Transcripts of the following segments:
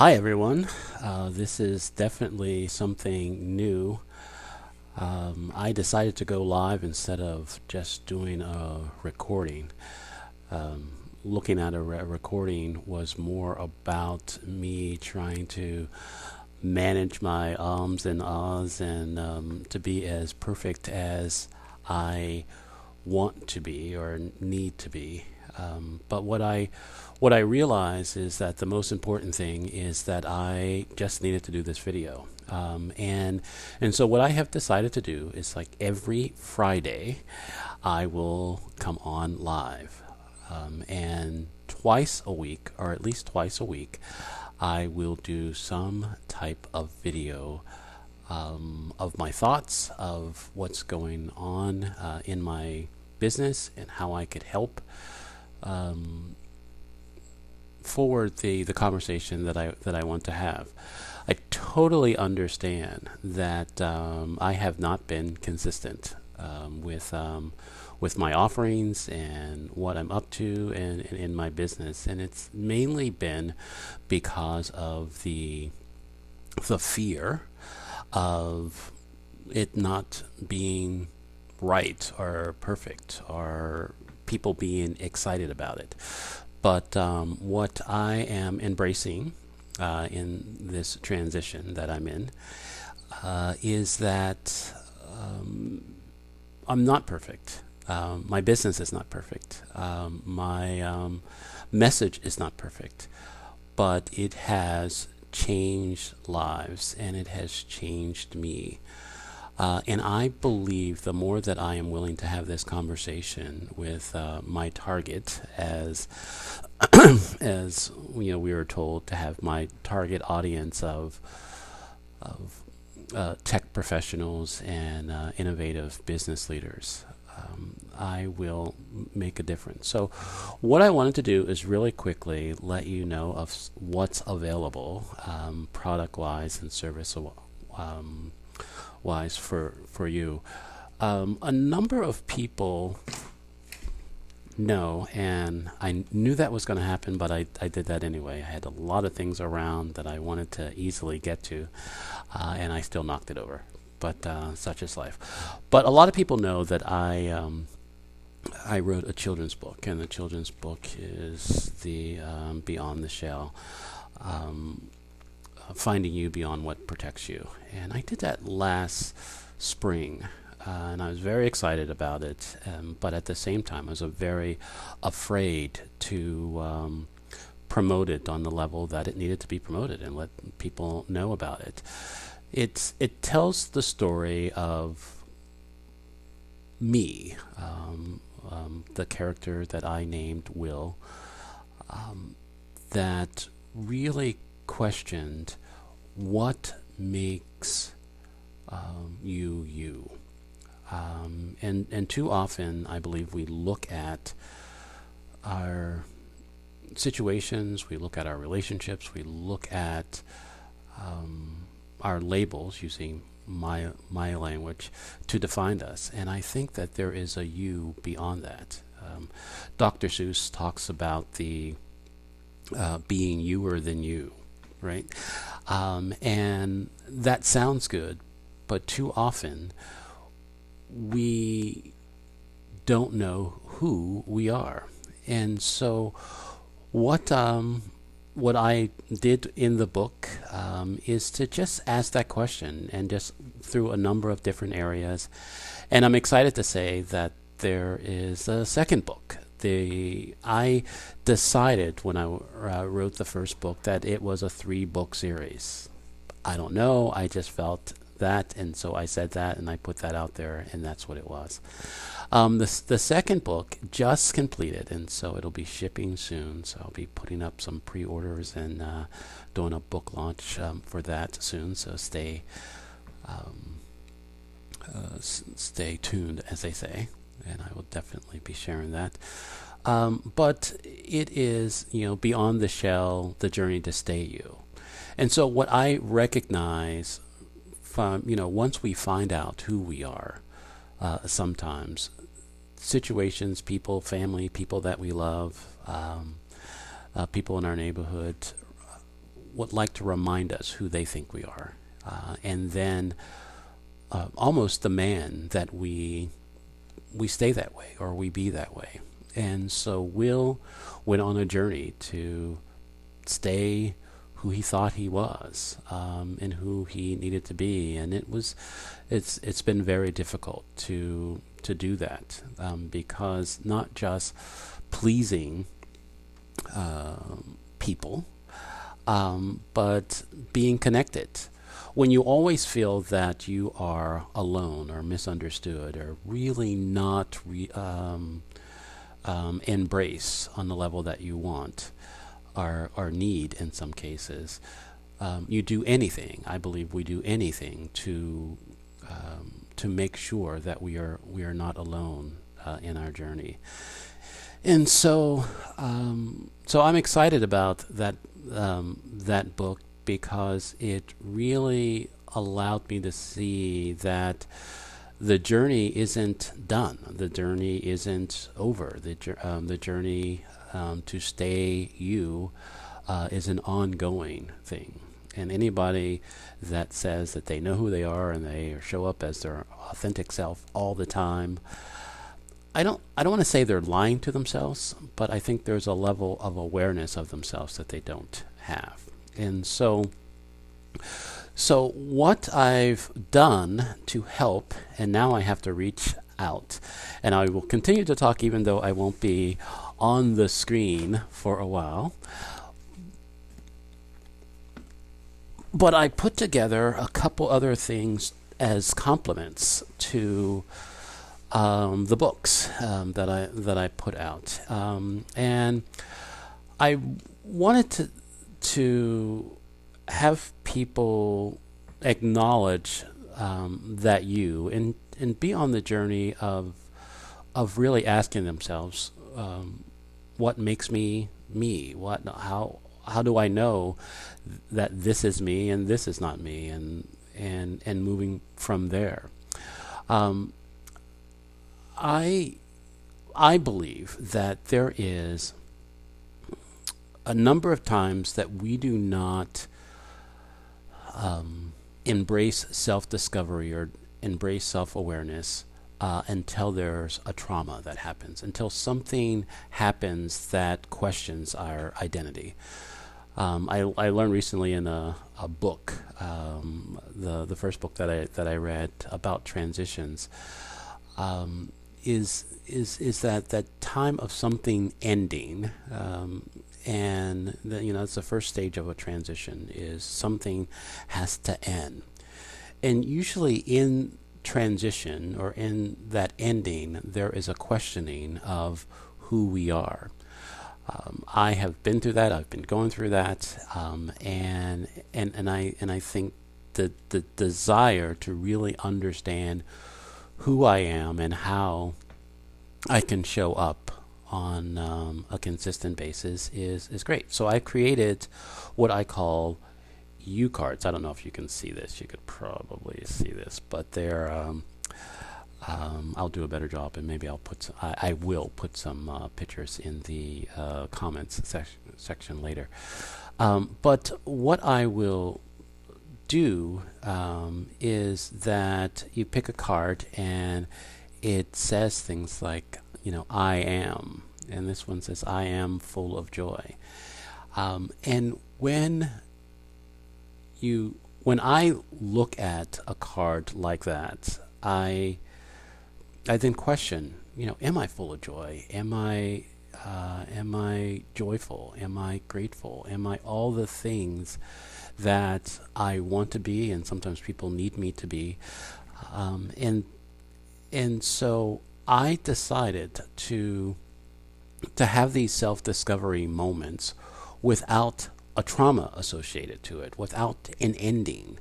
Hi everyone. This is definitely something new. I decided to go live instead of just doing a recording. Looking at a recording was more about me trying to manage my ums and ahs and to be as perfect as I want to be or need to be. But what I realized is that the most important thing is that I just needed to do this video. And so what I have decided to do is like every Friday, I will come on live, and twice a week, or at least twice a week, I will do some type of video of my thoughts of what's going on in my business and how I could help forward the conversation that I want to have. I totally understand that I have not been consistent with my offerings and what I'm up to and in my business, and it's mainly been because of the fear of it not being right or perfect or people being excited about it. But what I am embracing in this transition that I'm in is that I'm not perfect. My business is not perfect. My message is not perfect. But it has changed lives and it has changed me. And I believe the more that I am willing to have this conversation with my target, as as we were told to have my target audience of tech professionals and innovative business leaders, I will make a difference. So what I wanted to do is really quickly let you know of what's available, product-wise and service wise for you. A number of people know, and I knew that was going to happen, but I did that anyway. I had a lot of things around that I wanted to easily get to, and I still knocked it over. But such is life. But a lot of people know that I wrote a children's book, and the children's book is the Beyond the Shell. Finding you beyond what protects you. And I did that last spring, and I was very excited about it. But at the same time, I was very afraid to promote it on the level that it needed to be promoted and let people know about it. It tells the story of me, the character that I named Will, that really questioned what makes you you. And too often, I believe we look at our situations, we look at our relationships, we look at our labels, using my language, to define us. And I think that there is a you beyond that. Dr. Seuss talks about the being youer than you, right? And that sounds good, but too often we don't know who we are. And so what I did in the book is to just ask that question, and just through a number of different areas. And I'm excited to say that there is a second book. I decided when I wrote the first book that it was a 3-book series. I don't know, I just felt that, and so I said that, and I put that out there, and that's what it was. The second book just completed, and so it'll be shipping soon. So I'll be putting up some pre-orders and doing a book launch for that soon. So stay tuned, as they say, and I will definitely be sharing that. But it is, Beyond the Shell, the journey to stay you. And so what I recognize from, once we find out who we are, sometimes situations, people, family, people that we love, people in our neighborhood, would like to remind us who they think we are, and then almost demand that we stay that way or we be that way. And so Will went on a journey to stay who he thought he was, and who he needed to be, and it's been very difficult to do that, because not just pleasing people, but being connected. When you always feel that you are alone or misunderstood or really not embrace on the level that you want or need in some cases, you do anything. I believe we do anything to make sure that we are not alone in our journey. And so I'm excited about that book, because it really allowed me to see that the journey isn't done. The journey isn't over. The journey to stay you is an ongoing thing. And anybody that says that they know who they are and they show up as their authentic self all the time, I don't want to say they're lying to themselves, but I think there's a level of awareness of themselves that they don't have. And so what I've done to help, and now I have to reach out, and I will continue to talk even though I won't be on the screen for a while, but I put together a couple other things as complements to the books that I put out, and I wanted to have people acknowledge that you and be on the journey of really asking themselves, what makes me me? How do I know that this is me and this is not me, and moving from there. I believe that there is a number of times that we do not embrace self-discovery or embrace self-awareness until there's a trauma that happens, until something happens that questions our identity. I learned recently in a book, the first book that I read about transitions, is that time of something ending, and it's the first stage of a transition, is something has to end. And usually in transition or in that ending, there is a questioning of who we are. I have been through that. I've been going through that, and I think the desire to really understand who I am and how I can show up on a consistent basis is great. So I created what I call U cards. I don't know if you can see this. You could probably see this, but they're I'll do a better job, and maybe I will put some pictures in the comments section later. But what I will do is that you pick a card and it says things like, I am, and this one says, I am full of joy. And when I look at a card like that, I then question, am I full of joy? Am I joyful? Am I grateful? Am I all the things that I want to be, and sometimes people need me to be? And so I decided to have these self-discovery moments without a trauma associated to it, without an ending,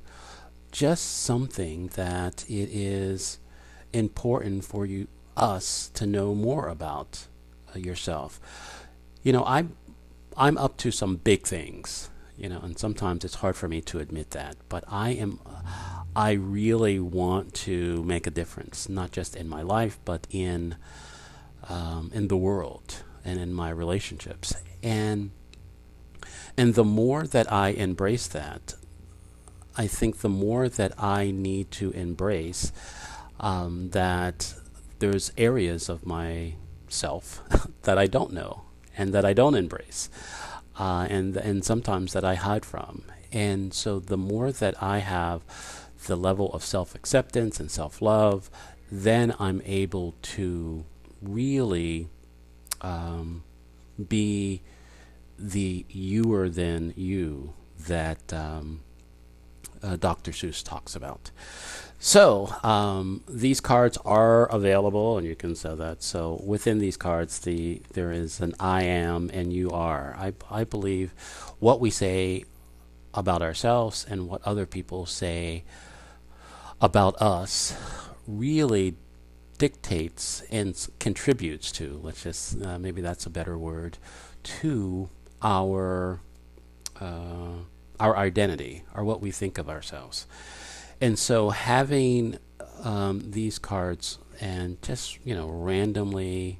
just something that it is important for us to know more about yourself. I'm up to some big things, and sometimes it's hard for me to admit that, but I really want to make a difference, not just in my life, but in the world and in my relationships. And And the more that I embrace that, I think the more that I need to embrace that there's areas of myself that I don't know and that I don't embrace, and sometimes that I hide from. And so the more that I have the level of self-acceptance and self-love, then I'm able to really be the youer than you that Dr. Seuss talks about. So these cards are available, and you can sell that. So within these cards, there is an I am and you are. I believe what we say about ourselves and what other people say about us really dictates and contributes to, let's just, maybe that's a better word, to our identity, or what we think of ourselves. And so having these cards and just, randomly,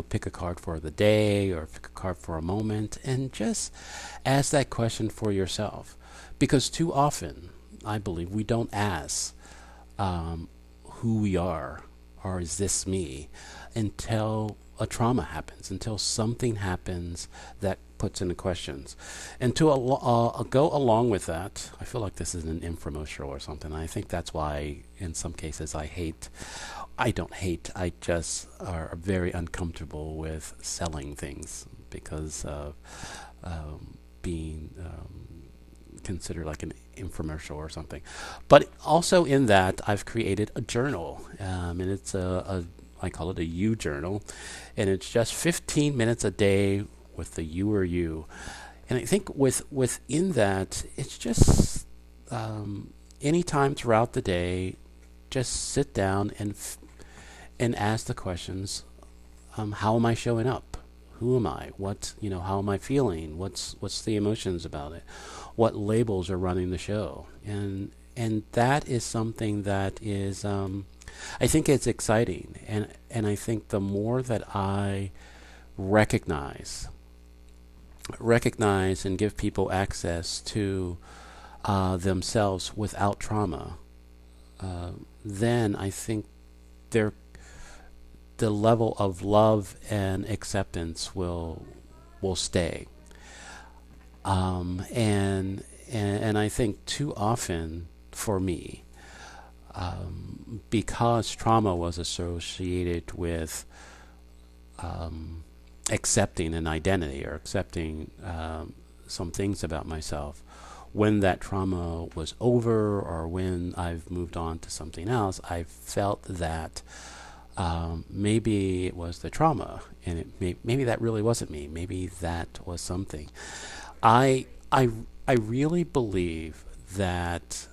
pick a card for the day or pick a card for a moment and just ask that question for yourself. Because too often, I believe, we don't ask who we are, or is this me, until a trauma happens, until something happens that puts into questions. And to go along with that, I feel like this is an infomercial or something. I think that's why in some cases I just are very uncomfortable with selling things because of being considered like an infomercial or something. But also in that, I've created a journal, and it's I call it a you journal, and it's just 15 minutes a day with the you or you. And I think within that, it's just any time throughout the day, just sit down and ask the questions: how am I showing up? Who am I? How am I feeling? What's the emotions about it? What labels are running the show? And that is something that is, I think it's exciting. And I think the more that I recognize and give people access to themselves without trauma, then I think the level of love and acceptance will stay. And I think too often for me, because trauma was associated with accepting an identity or accepting some things about myself, when that trauma was over or when I've moved on to something else, I felt that maybe it was the trauma, and maybe that really wasn't me. Maybe that was something. I really believe that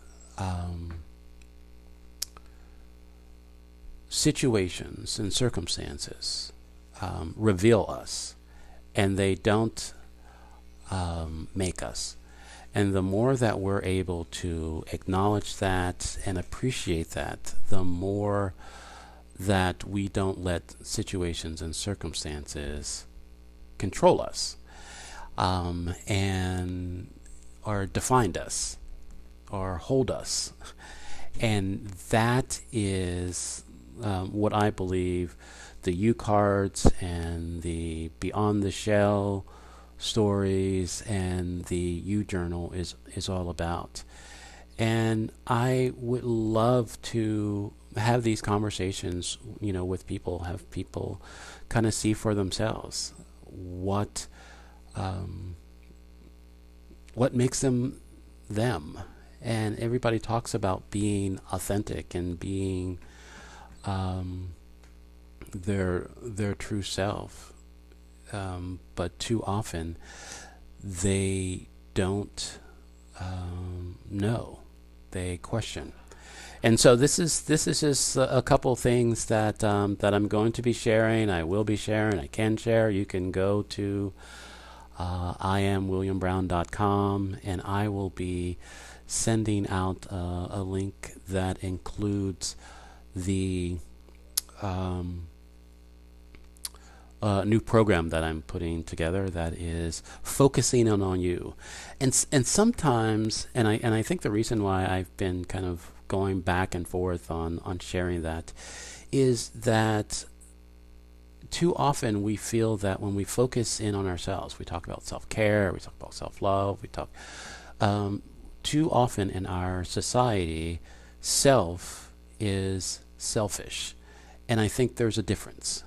situations and circumstances reveal us, and they don't make us. And the more that we're able to acknowledge that and appreciate that, the more that we don't let situations and circumstances control us, and or define us or hold us. And that is what I believe the U cards and the Beyond the Shell stories and the U journal is all about. And I would love to have these conversations, with people, have people kind of see for themselves what makes them them. And everybody talks about being authentic and being their true self, but too often they don't know. They question. And so this is just a couple things that I'm going to be sharing. I will be sharing. I can share. You can go to IamWilliamBrown.com, and I will be sending out a link that includes the new program that I'm putting together that is focusing in on you, and sometimes, and I think the reason why I've been kind of going back and forth on sharing that is that too often we feel that when we focus in on ourselves, we talk about self-care, we talk about self-love, we talk too often in our society, self is selfish, and I think there's a difference.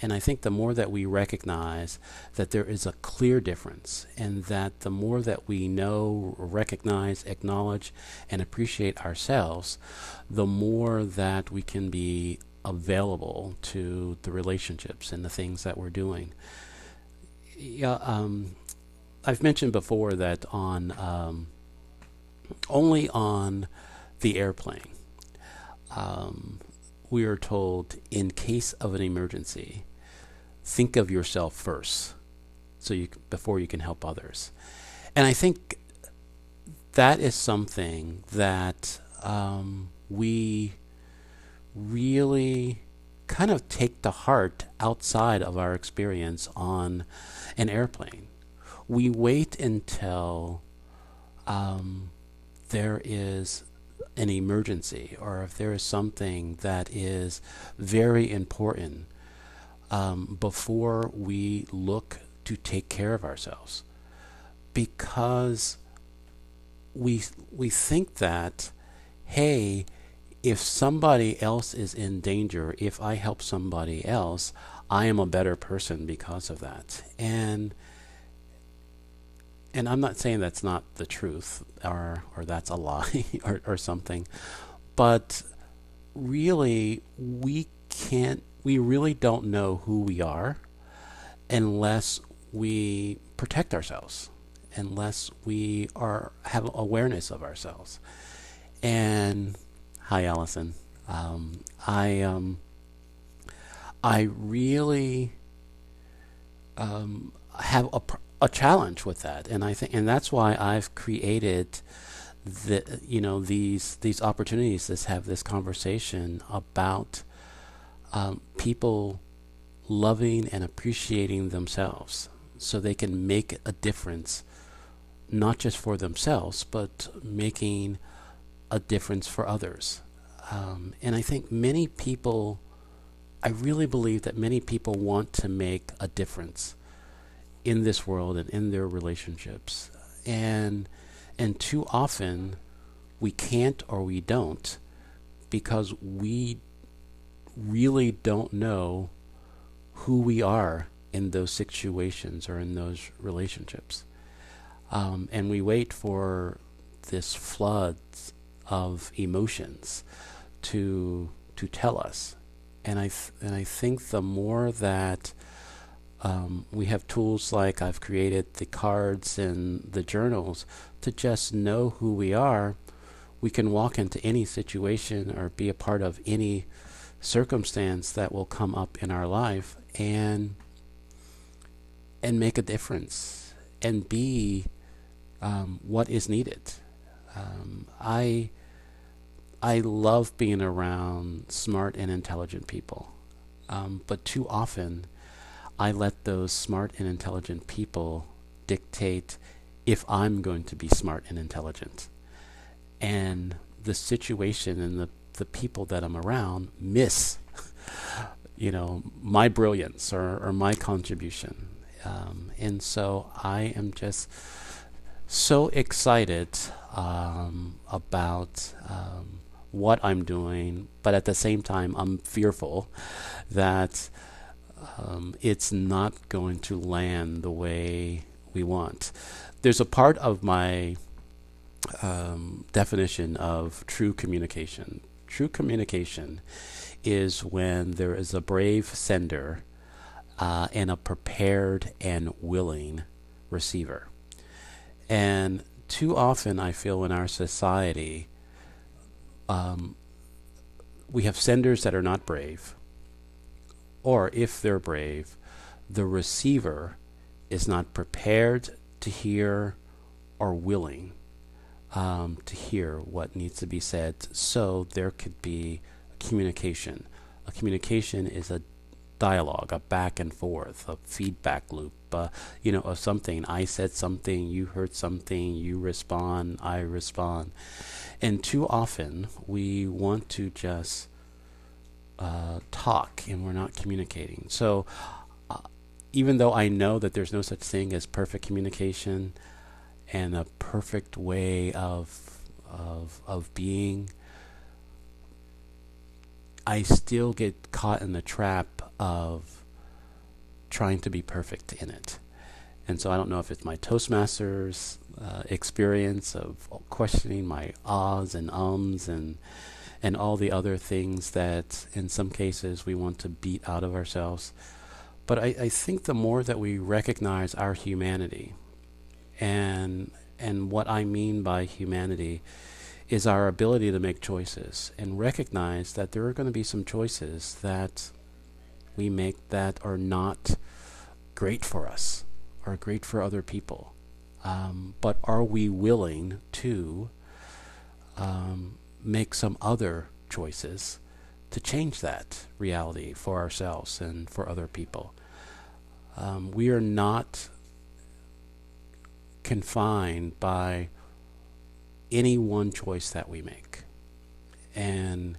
And I think the more that we recognize that there is a clear difference, and that the more that we know, recognize, acknowledge, and appreciate ourselves, the more that we can be available to the relationships and the things that we're doing. Yeah, I've mentioned before that only on the airplane, we are told, in case of an emergency, think of yourself first, before you can help others. And I think that is something that we really kind of take to heart outside of our experience on an airplane. We wait until there is an emergency, or if there is something that is very important, before we look to take care of ourselves, because we think that, hey, if somebody else is in danger, if I help somebody else, I am a better person because of that. And I'm not saying that's not the truth, or that's a lie, or something, but really we really don't know who we are unless we protect ourselves, unless we have awareness of ourselves. And hi, Allison. I really have a challenge with that, and I think, and that's why I've created these opportunities to have this conversation about people loving and appreciating themselves, so they can make a difference, not just for themselves, but making a difference for others. And I think I really believe that many people want to make a difference in this world and in their relationships. And too often we can't, or we don't, because we really don't know who we are in those situations or in those relationships. And we wait for this flood of emotions to tell us. And I think the more that we have tools like I've created, the cards and the journals, to just know who we are, we can walk into any situation or be a part of any circumstance that will come up in our life, and make a difference, and be what is needed. I love being around smart and intelligent people, but too often I let those smart and intelligent people dictate if I'm going to be smart and intelligent. And the situation and the people that I'm around miss, my brilliance or my contribution. And so I am just so excited about what I'm doing, but at the same time, I'm fearful that it's not going to land the way we want. There's a part of my definition of true communication. True communication is when there is a brave sender and a prepared and willing receiver. And too often I feel in our society, we have senders that are not brave, or if they're brave, the receiver is not prepared to hear or willing to hear what needs to be said. So there could be a communication. A communication is dialogue, a back and forth, a feedback loop, of something. I said something, you heard something, you respond, I respond. And too often we want to just talk and we're not communicating. So even though I know that there's no such thing as perfect communication and a perfect way of being, I still get caught in the trap of trying to be perfect in it. And so I don't know if it's my Toastmasters experience of questioning my ahs and ums and all the other things that in some cases we want to beat out of ourselves. But I think the more that we recognize our humanity, and what I mean by humanity is our ability to make choices and recognize that there are going to be some choices that we make that are not great for us or great for other people. But are we willing to make some other choices to change that reality for ourselves and for other people? We are not confined by any one choice that we make. And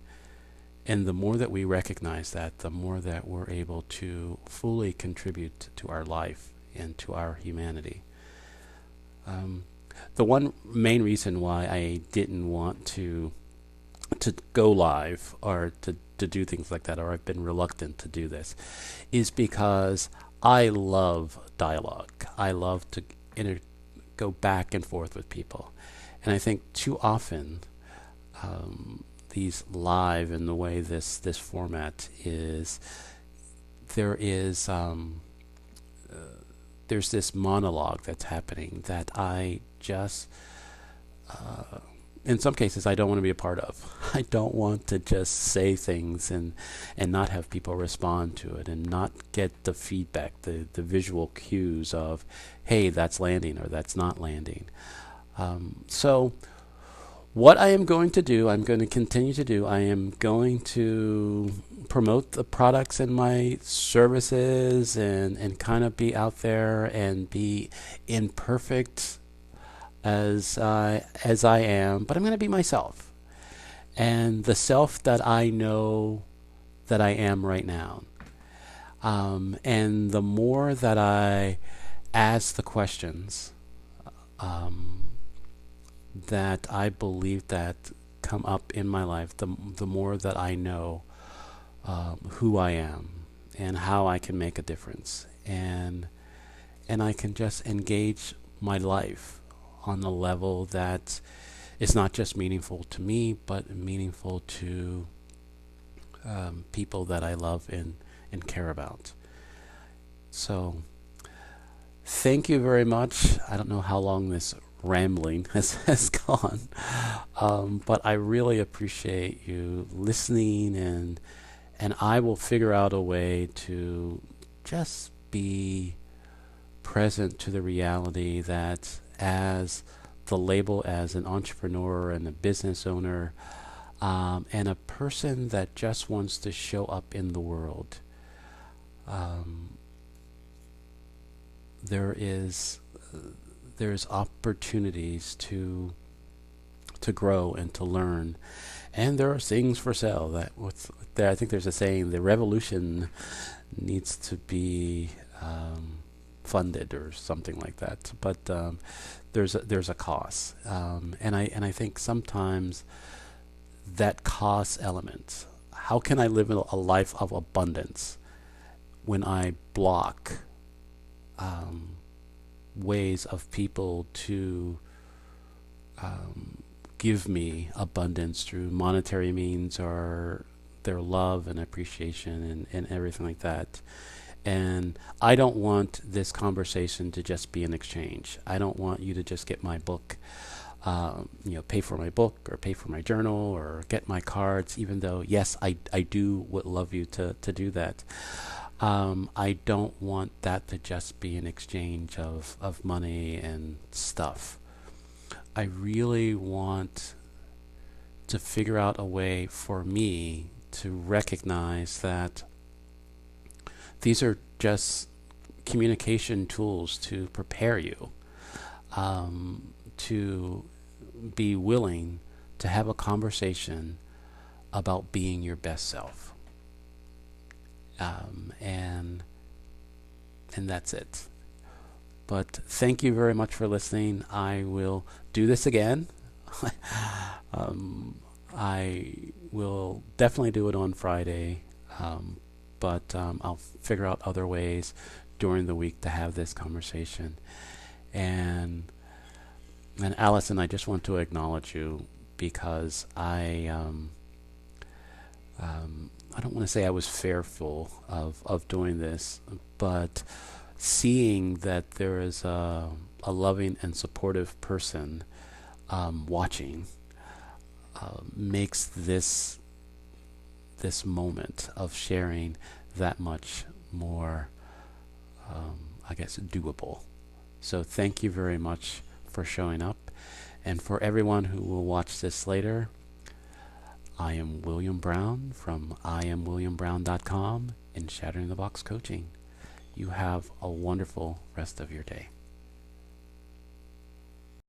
the more that we recognize that, the more that we're able to fully contribute to our life and to our humanity. The one main reason why I didn't want to go live or to do things like that, or I've been reluctant to do this, is because I love dialogue. I love to go back and forth with people. And I think too often these live in the way this format is, there's this monologue that's happening that I just in some cases I don't want to be a part of. I don't want to just say things and not have people respond to it and not get the feedback, the visual cues of, hey, that's landing or that's not landing. So what I am going to do, I'm going to continue to do, I am going to promote the products and my services and kind of be out there and be imperfect as I am, but I'm going to be myself. And the self that I know that I am right now. And the more that I ask the questions that I believe that come up in my life, the more that I know who I am and how I can make a difference, and I can just engage my life on a level that is not just meaningful to me, but meaningful to people that I love and care about. So thank you very much. I don't know how long this rambling has gone, but I really appreciate you listening, and I will figure out a way to just be present to the reality that as the label as an entrepreneur and a business owner, and a person that just wants to show up in the world, there's opportunities to grow and to learn, and there are things for sale. I think there's a saying: the revolution needs to be funded or something like that. But there's a cost, and I think sometimes that cost element. How can I live a life of abundance when I block ways of people to give me abundance through monetary means or their love and appreciation and everything like that? And I don't want this conversation to just be an exchange. I don't want you to just get my book, pay for my book or pay for my journal or get my cards, even though, yes, I would love you to do that. I don't want that to just be an exchange of money and stuff. I really want to figure out a way for me to recognize that These are just communication tools to prepare you to be willing to have a conversation about being your best self. And that's it. But thank you very much for listening. I will do this again. I will definitely do it on Friday, but I'll figure out other ways during the week to have this conversation. And Allison, I just want to acknowledge you because I don't want to say I was fearful of doing this, but seeing that there is a loving and supportive person watching makes this moment of sharing that much more, I guess, doable. So thank you very much for showing up. And for everyone who will watch this later, I am William Brown from IamWilliamBrown.com in Shattering the Box Coaching. You have a wonderful rest of your day.